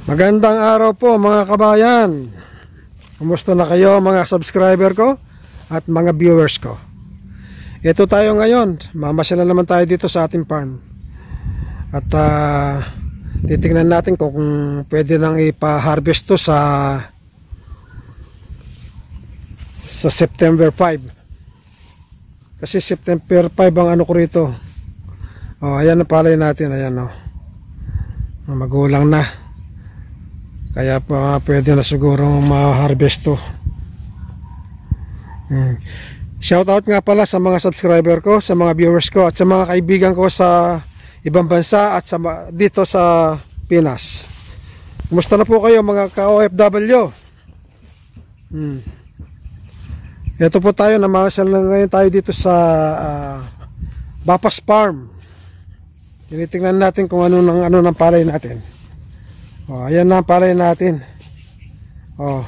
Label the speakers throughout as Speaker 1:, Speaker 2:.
Speaker 1: Magandang araw po mga kabayan. Kumusta na kayo mga subscriber ko at mga viewers ko? Ito tayo ngayon. Mamasyal na naman tayo dito sa ating farm. At titingnan natin kung pwede nang ipa-harvest to sa September 5. Kasi September 5 ang ano ko rito. Oh, ayan na palay natin, ayan oh. Magulang na. Kaya pa pwede na siguro ma-harvest to. Shout out nga pala sa mga subscriber ko, sa mga viewers ko at sa mga kaibigan ko sa ibang bansa at sa dito sa Pinas. Kumusta na po kayo mga ka-OFW? Ito po tayo, namasyal na ngayon tayo dito sa Bapas Farm. Tinitingnan natin kung ano ng palay natin. Oh, ayan na ang palay natin. Oh.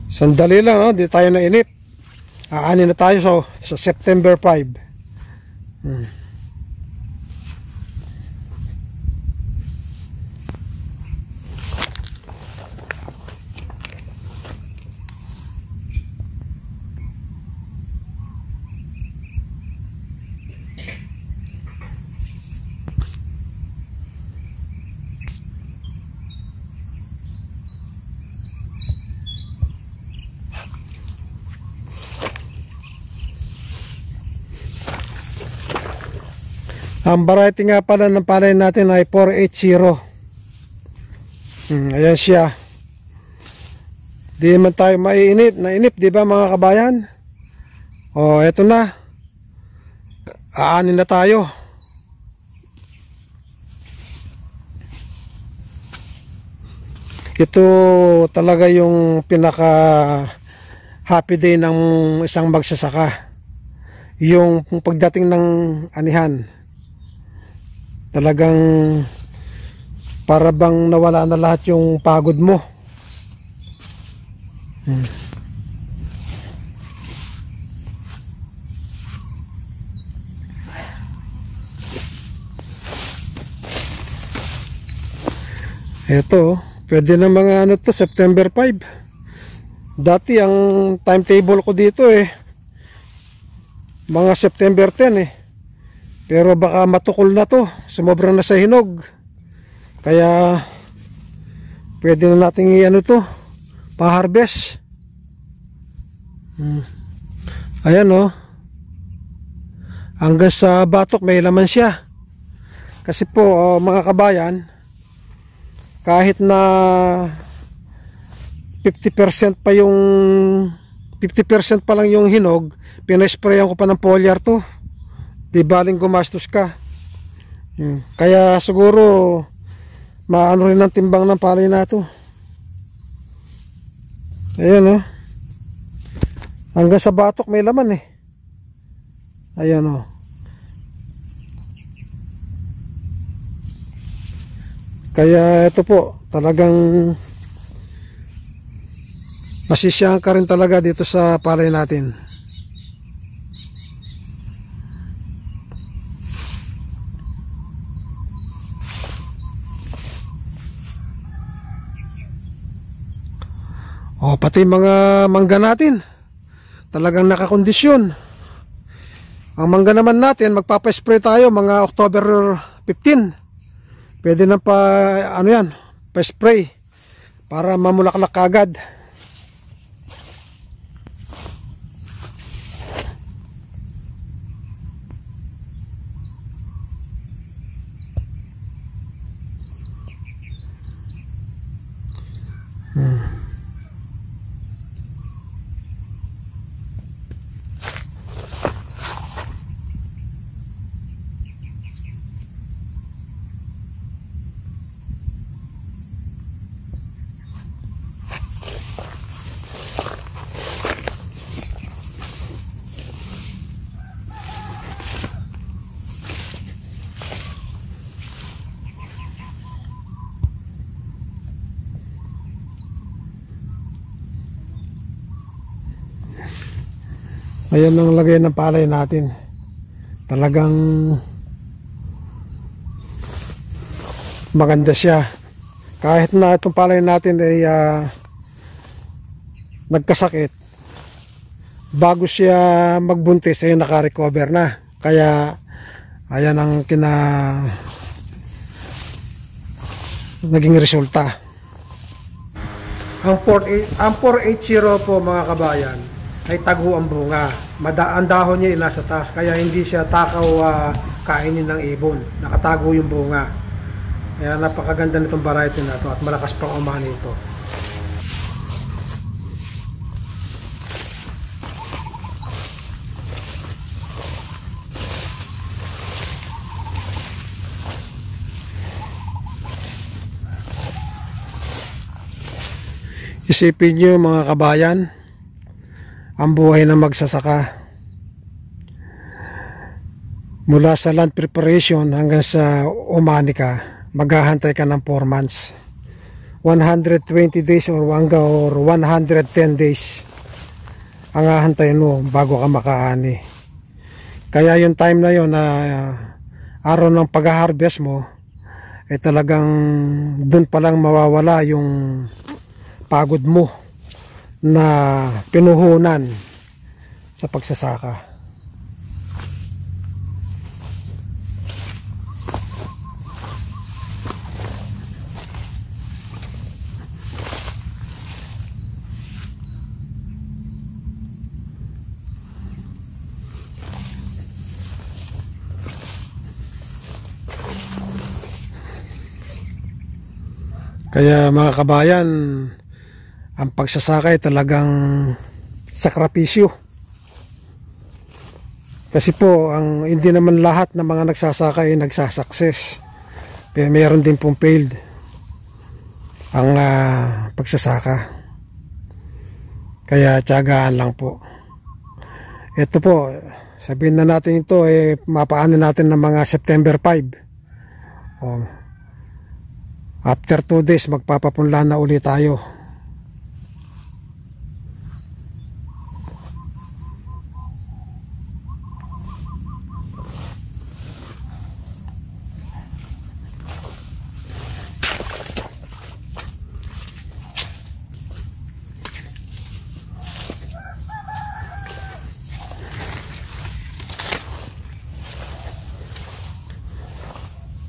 Speaker 1: Sandali lang, no? Di tayo nainip. Aanin na tayo sa September 5. Ang variety nga pala ng palay natin ay 480. Ayan siya. Di man tayo nainip, di ba mga kabayan? O, eto na. Aanin na tayo. Ito talaga yung pinaka happy day ng isang magsasaka. Yung pagdating ng anihan. Talagang para bang nawala na lahat yung pagod mo. Ito, pwede na mga ano to, September 5. Dati ang timetable ko dito mga September 10 Pero baka matukol na to, sumobra na sa hinog. Kaya pwede na nating i-ano to, pa-harvest. Ayan oh. Hanggang sa batok may laman siya. Kasi po mga kabayan, kahit na 50% pa yung 50% pa lang yung hinog, pinasprayan ko pa ng foliar to. Di baling gumastos ka. Kaya siguro maano rin ang timbang ng palay na to. Ayan oh. Hanggang sa batok may laman Ayan oh. Kaya ito po, talagang masisiyahan ka rin talaga dito sa palay natin. O, pati mga mangga natin talagang nakakondisyon. Ang mangga naman natin, magpapa-spray tayo mga October 15. Pwede na pa-spray para mamulaklak agad. Ayan ang lagay ng palay natin. Talagang maganda siya. Kahit na itong palay natin ay nagkasakit, bago siya magbuntis ay naka-recover na. Kaya ayan ang naging resulta. Ang 480 po mga kabayan ay tago ang bunga. Ang dahon niya ay nasa taas, kaya hindi siya takaw kainin ng ibon. Nakatago yung bunga. Kaya napakaganda nitong variety na ito at malakas pang umani ito. Isipin nyo mga kabayan, ang buhay ng magsasaka. Mula sa land preparation hanggang sa umani ka, maghahantay ka ng 4 months. 120 days or 110 days ang hahantayin mo bago ka makaani. Kaya yung time na yon na araw ng pag-harvest mo, ay talagang dun palang mawawala yung pagod mo na pinuhunan sa pagsasaka. Kaya mga kabayan, ang pagsasaka ay talagang sakripisyo. Kasi po, hindi naman lahat ng mga nagsasaka ay nagsasucess. Pero mayroon din pong failed ang pagsasaka. Kaya tiyagaan lang po. Ito po, sabihin na natin ito, mapaano natin ng mga September 5. After 2 days, magpapapunla na ulit tayo.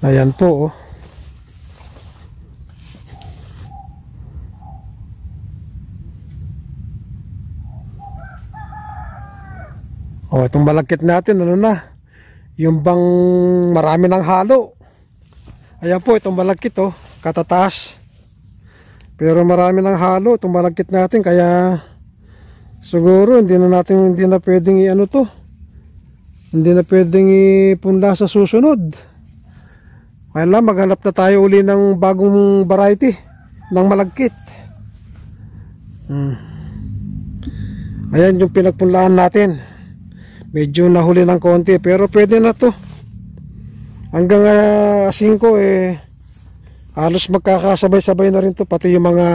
Speaker 1: Ayan po, oh. Itong malagkit natin, ano na? Yung bang marami ng halo. Ayan po, itong malagkit, oh, katataas. Pero marami ng halo itong malagkit natin, kaya siguro hindi na pwedeng i-ano to. Hindi na pwedeng ipunla sa susunod. Kaya lang, maghanap na tayo uli ng bagong variety ng malagkit. Ayan yung pinagpunlaan natin. Medyo nahuli ng konti, pero pwede na to. Hanggang 5 halos magkakasabay-sabay na rin to, pati yung mga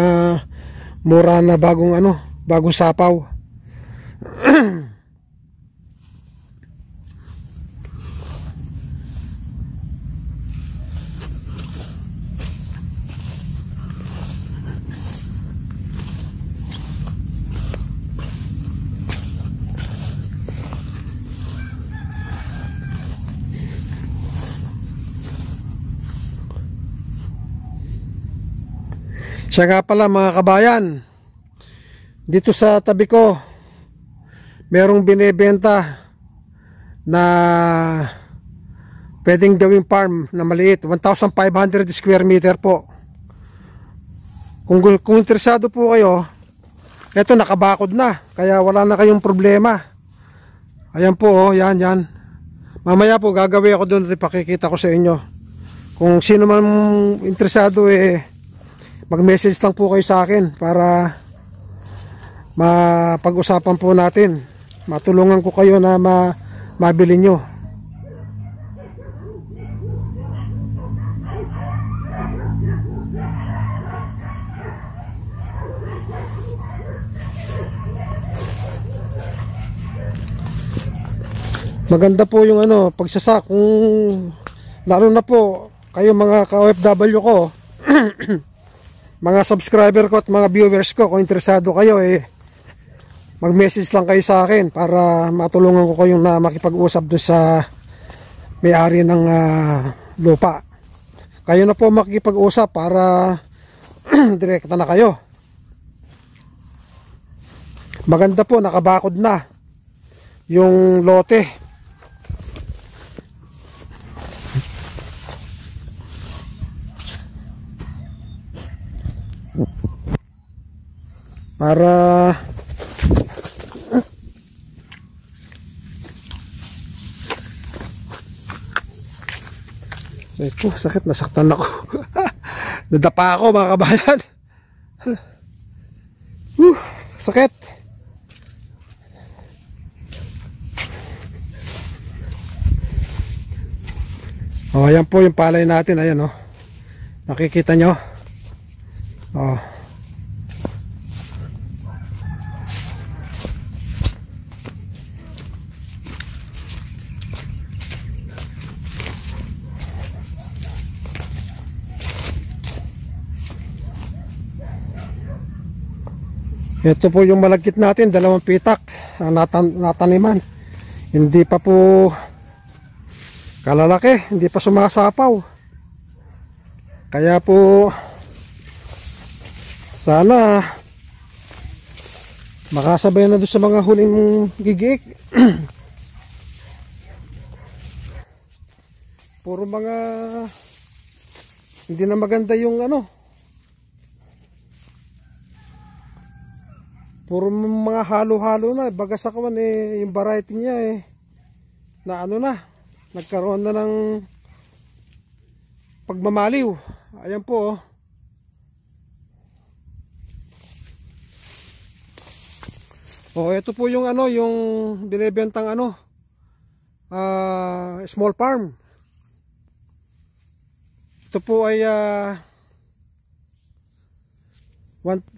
Speaker 1: mura na bagong sapaw. Siya nga pala mga kabayan, dito sa tabi ko merong binebenta na pwedeng gawing farm na maliit, 1,500 square meter po. Kung interesado po kayo, eto nakabakod na, kaya wala na kayong problema. Ayan po, oh, yan. Mamaya po gagawin ako doon, ipakikita ko sa inyo. Kung sino man interesado, mag-message lang po kayo sa akin para mapag-usapan po natin. Matulungan ko kayo na mabili nyo. Maganda po yung ano, pagsasak, kung lalo na po kayo mga ka-OFW ko, mga subscriber ko at mga viewers ko, kung interesado kayo mag-message lang kayo sa akin para matulungan ko kayong na makipag-usap dun sa may-ari ng lupa. Kayo na po makikipag-usap para direkta na kayo. Maganda po, nakabakod na yung lote. Para eko, sakit, nasaktan ako. Nadapa ako mga kabayan. Sakit. Oh, ayan po yung palay natin, ayan oh. Nakikita nyo? Oh. Ito po yung malagkit natin, 2 pitak ang nataniman. Hindi pa po kalalaki, hindi pa sumasapaw. Kaya po sana makasabay na doon sa mga huling gigiik. Puro mga hindi na maganda yung ano, puro mga halo-halo na, bagas ako yung variety niya na ano na, nagkaroon na ng pagmamaliw. Ayan po oh. Oh, ito po yung ano, yung binebentang ano, small farm. Ito po ay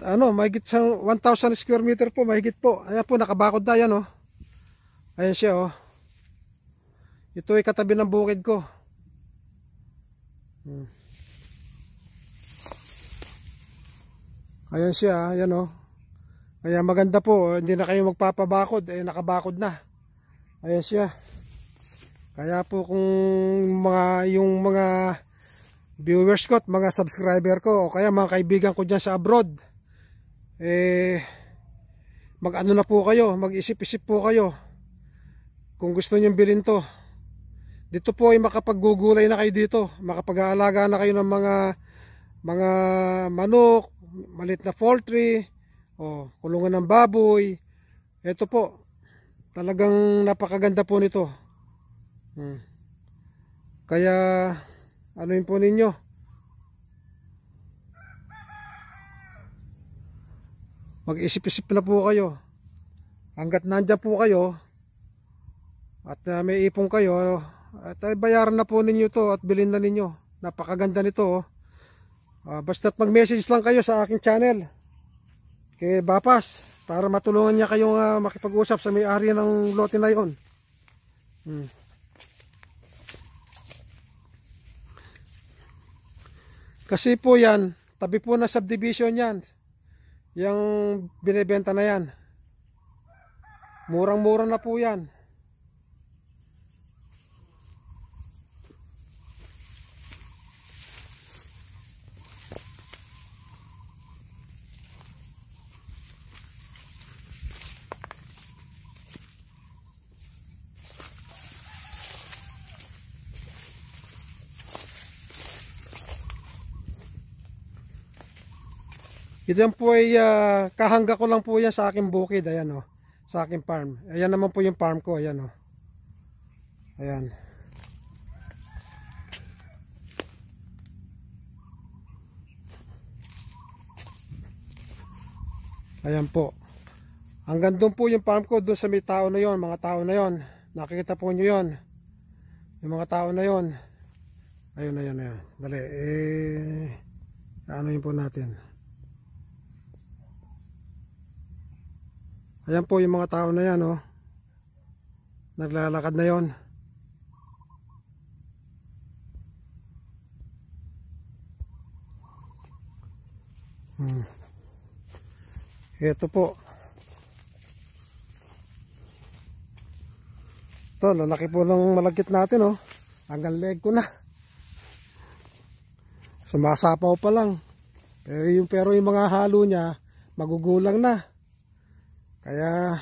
Speaker 1: mahigit sa 1,000 square meter po, mahigit po. Ayan po, nakabakod na yan oh. Ayan siya oh. Ito ay katabi ng bukid ko. Ayan siya, ayan oh. Kaya maganda po, hindi na kayo magpapabakod, nakabakod na. Ayan siya. Kaya po kung yung mga viewers ko at mga subscriber ko o kaya mga kaibigan ko dyan sa abroad, mag-ano na po kayo, mag-isip-isip po kayo kung gusto nyo bilhin to. Dito po ay makapaggugulay na kayo dito, makapag-aalaga na kayo ng mga manok, maliit na poultry, o kulungan ng baboy. Ito po, talagang napakaganda po nito. Kaya ano yun po ninyo, mag-isip-isip na po kayo. Hanggat nandyan po kayo at may ipon kayo, at bayaran na po ninyo to at bilhin na ninyo. Napakaganda nito oh. Basta't mag-message lang kayo sa aking channel kay Bapas para matulungan niya kayong makipag-usap sa may-ari ng lote na yon. Kasi po yan, tabi po na subdivision yan, yung binibenta na yan. Murang-mura na po yan. Ito yan po ay kahangga ko lang po yan sa aking bukid. Ayan o, sa aking farm. Ayan naman po yung farm ko. Ayan o. Ayan. Ayan po. Hanggang doon po yung farm ko, doon sa may tao na yon, mga tao na yon. Nakikita po nyo yon. Yung mga tao na yon. Ayun, ayun, ayun. Dali, ano yun po natin. Ayan po yung mga tao na yan oh. Naglalakad na yon. Ito po. Ito, lalaki po ng malagkit natin, oh. Hanggang leg ko na. Sumasapaw pa lang. Pero yung mga halo niya, magugulang na. Kaya,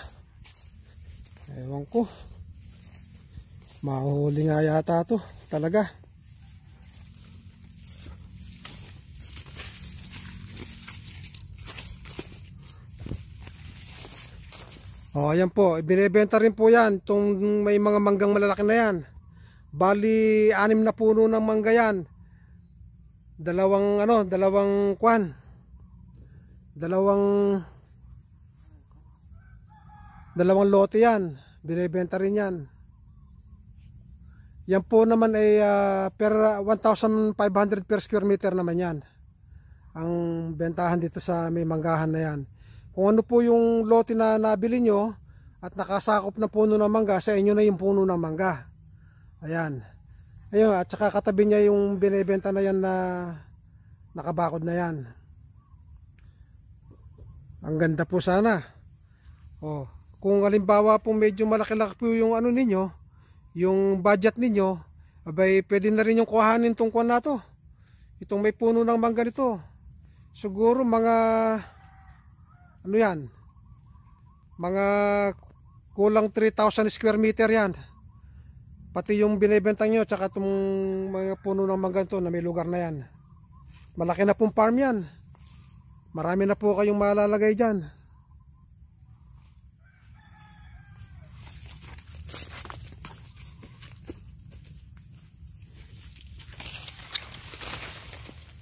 Speaker 1: ewan ko. Mahuhuli nga yata to, talaga. Oh, ayan po, binebenta rin po yan, itong may mga manggang malalaki na yan. Bali, 6 na puno ng mangga yan. Dalawang lote yan. Binebenta rin yan. Yan po naman ay per 1,500 per square meter naman yan. Ang bentahan dito sa may manggahan na yan. Kung ano po yung lote na nabili nyo at nakasakop na puno ng mangga, sa inyo na yung puno ng mangga. Ayan. Ayun, at saka katabi niya yung binebenta na yan na nakabakod na yan. Ang ganda po sana. Oh, kung halimbawa po medyo malaki-laki po yung ano ninyo, yung budget ninyo, abay pwede na rin yung kuhanin tong kuwan na to. Itong may puno ng mangga nito. Siguro mga ano yan, mga kulang 3,000 square meter yan. Pati yung binibenta nyo, tsaka itong mga puno ng mangga to na may lugar na yan. Malaki na pong farm yan. Marami na po kayong malalagay dyan.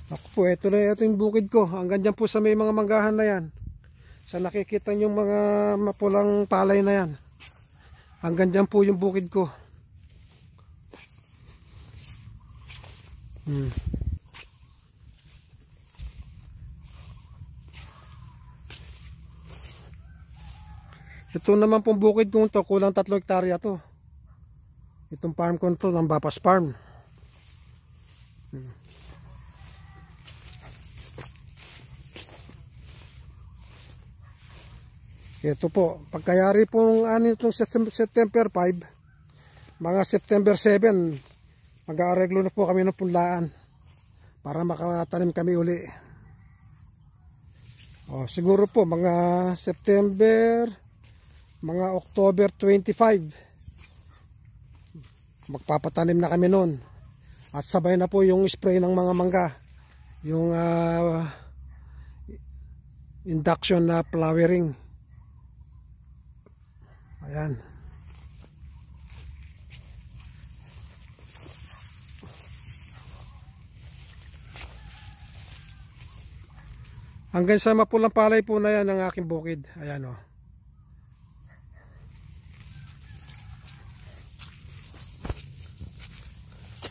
Speaker 1: Ako po, ito yung bukid ko. Hanggang dyan po sa may mga manggahan na yan. Sa nakikita nyo mga mapulang palay na yan. Hanggang dyan po yung bukid ko. Ito naman pong bukid kong to, kulang 3 hektarya to. Itong farm ko to, ng Bapas Farm. Ito po, pagkayari pong itong September 5, mga September 7, mag-aareglo na po kami ng punlaan para makatanim kami uli. O, siguro po mga September, mga October 25, magpapatanim na kami noon. At sabay na po yung spray ng mga mangga, yung induction na flowering. Ayan. Hanggang sa mapulang palay po na yan ang aking bukid. Ayan o.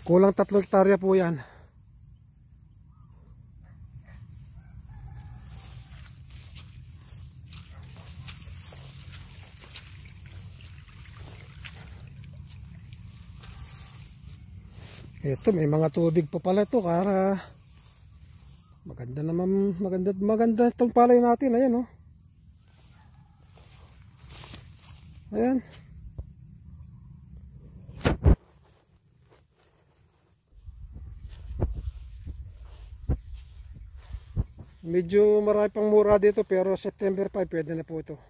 Speaker 1: Kulang 3 hektarya po yan. Ito, may mga tubig pa pala ito, kara maganda naman, maganda itong palay natin. Ayan oh. Ayan. Medyo marami pang mura dito, pero September 5 pwede na po ito.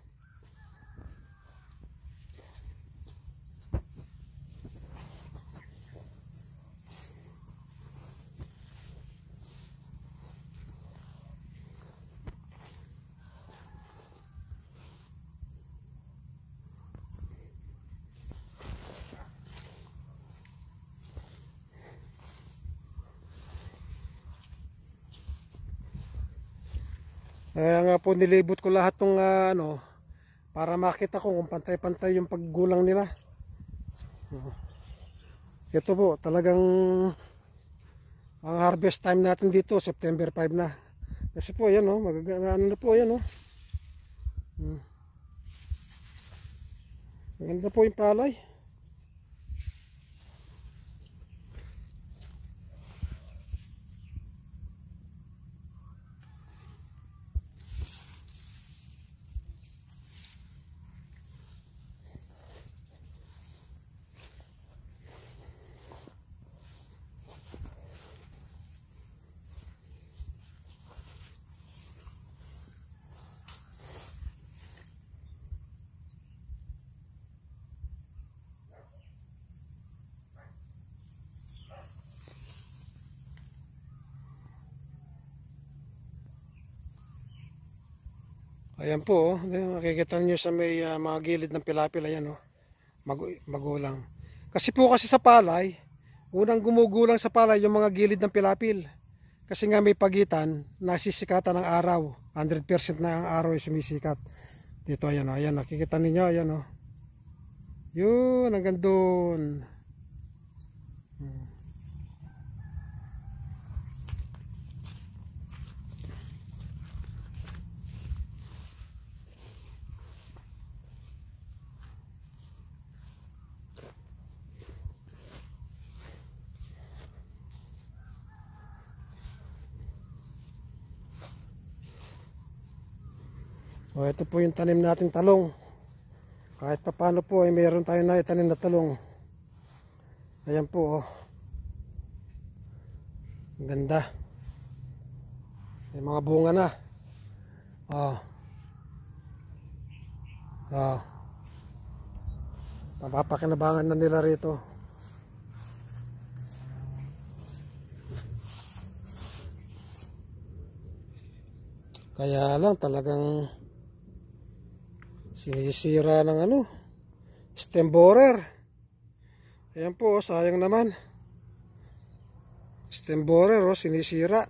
Speaker 1: Kaya nga po nilibot ko lahat ng para makita ko kung pantay-pantay yung paggulang nila. Ito po talagang ang harvest time natin dito September 5 na. Kasi po yan magagana na po yan Maganda po yung palay. Ayan po, oh. Makikita nyo sa may mga gilid ng pilapil, ayan oh. Magulang. Kasi sa palay, unang gumugulang sa palay yung mga gilid ng pilapil. Kasi nga may pagitan, nasisikatan ng araw. 100% na ang araw ay sumisikat. Dito ayan oh, ayan nakikita ninyo, ayan oh. Yun, hanggang doon. O, ito po yung tanim nating talong. Kahit papano po ay meron tayong naitanim na talong. Ayan po oh. Ang ganda. May mga bunga na. Oh. Oh. Mapapakinabangan na nila rito. Kaya lang talagang sinisira ng stem borer. Ayan po, sayang naman. Stem borer sinisira.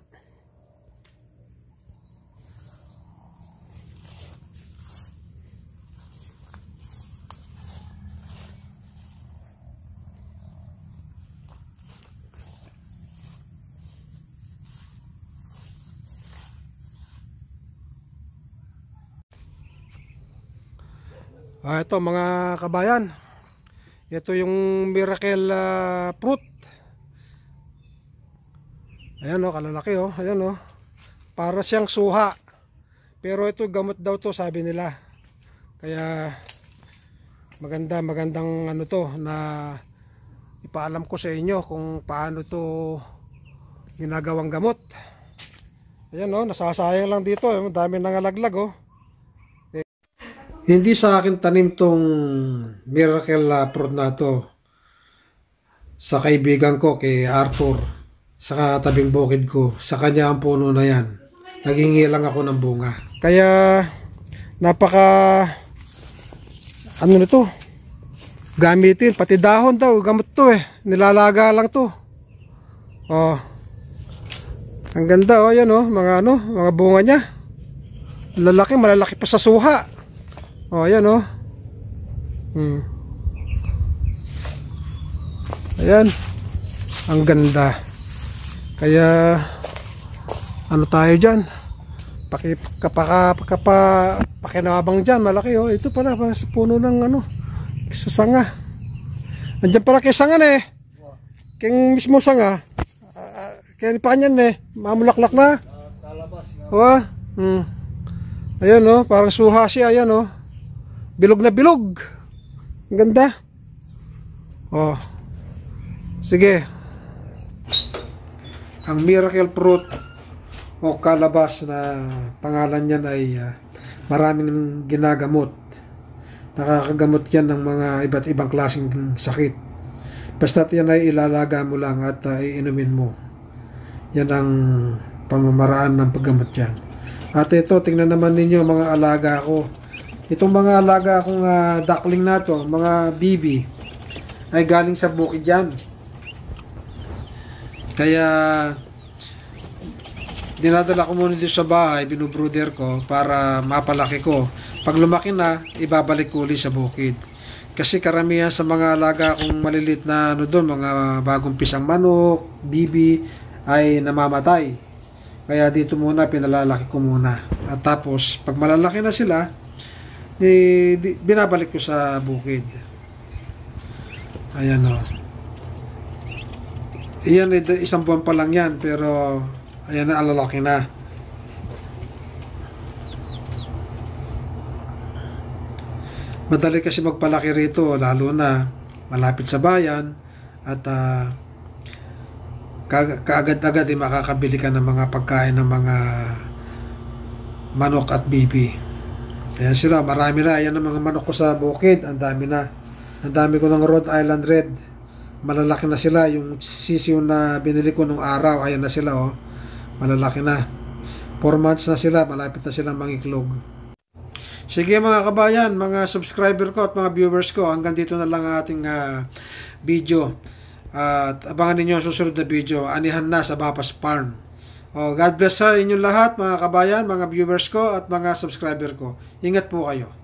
Speaker 1: Ito mga kabayan, ito yung miracle fruit. Ayan o, kalalaki o, ayan o. Para siyang suha, pero ito gamot daw to, sabi nila. Kaya magandang to na ipaalam ko sa inyo kung paano to ginagawang gamot. Ayan o, nasasayang lang dito, dami nangalaglag o. Hindi sa akin tanim tong miracle fruit na to. Sa kaibigan ko, kay Arthur, sa tabing bukid ko, sa kanya ang puno na yan. Naghingi lang ako ng bunga. Kaya napaka nito, gamitin, pati dahon daw, gamot to nilalaga lang to. Oh. Ang ganda yan mga mga bunga niya. Malalaki pa sa suha. Oh, ayan oh. Ayan. Ang ganda. Kaya tayo dyan? Pakinabang dyan, malaki oh. Ito pala, puno ng sanga. Andyan pala kay sanga King mismo sanga. Kaya pa kanyan mamulaklak na. Oh. Ayan oh, parang suha siya, ayan oh. Bilog na bilog. Ang ganda. Oh. Sige. Ang miracle fruit o kalabas na pangalan niyan ay maraming ginagamot. Nakakagamot yan ng mga iba't ibang klaseng sakit. Basta't yan ay ilalaga mo lang at iinumin mo. Yan ang pamamaraan ng paggamot yan. At ito, tingnan naman ninyo mga alaga ko. Itong mga alaga akong duckling na to, mga bibi, ay galing sa bukid yan. Kaya dinadala ko muna dito sa bahay, binubruder ko para mapalaki ko. Pag lumaki na, ibabalik ko ulit sa bukid. Kasi karamihan sa mga alaga akong malilit na doon, mga bagong pisang manok, bibi, ay namamatay. Kaya dito muna, pinalalaki ko muna. At tapos, pag malalaki na sila, binabalik ko sa bukid. Ayan o. Iyan, isang buwan pa lang yan, pero ayan na, alalaki na. Madali kasi magpalaki rito, lalo na malapit sa bayan at kaagad-agad makakabili ka ng mga pagkain ng mga manok at bibi. Ayan sila, marami na. Ayan ang mga manok ko sa bukid, ang dami na. Ang dami ko ng Rhode Island Red. Malalaki na sila. Yung sisiw na binili ko nung araw, ayan na sila oh. Malalaki na. 4 months na sila, malapit na silang mangiklog. Sige mga kabayan, mga subscriber ko at mga viewers ko, hanggang dito na lang ang ating video. At abangan ninyo ang susunod na video. Anihan na sa Bapas Farm. God bless sa inyong lahat mga kabayan, mga viewers ko at mga subscriber ko. Ingat po kayo.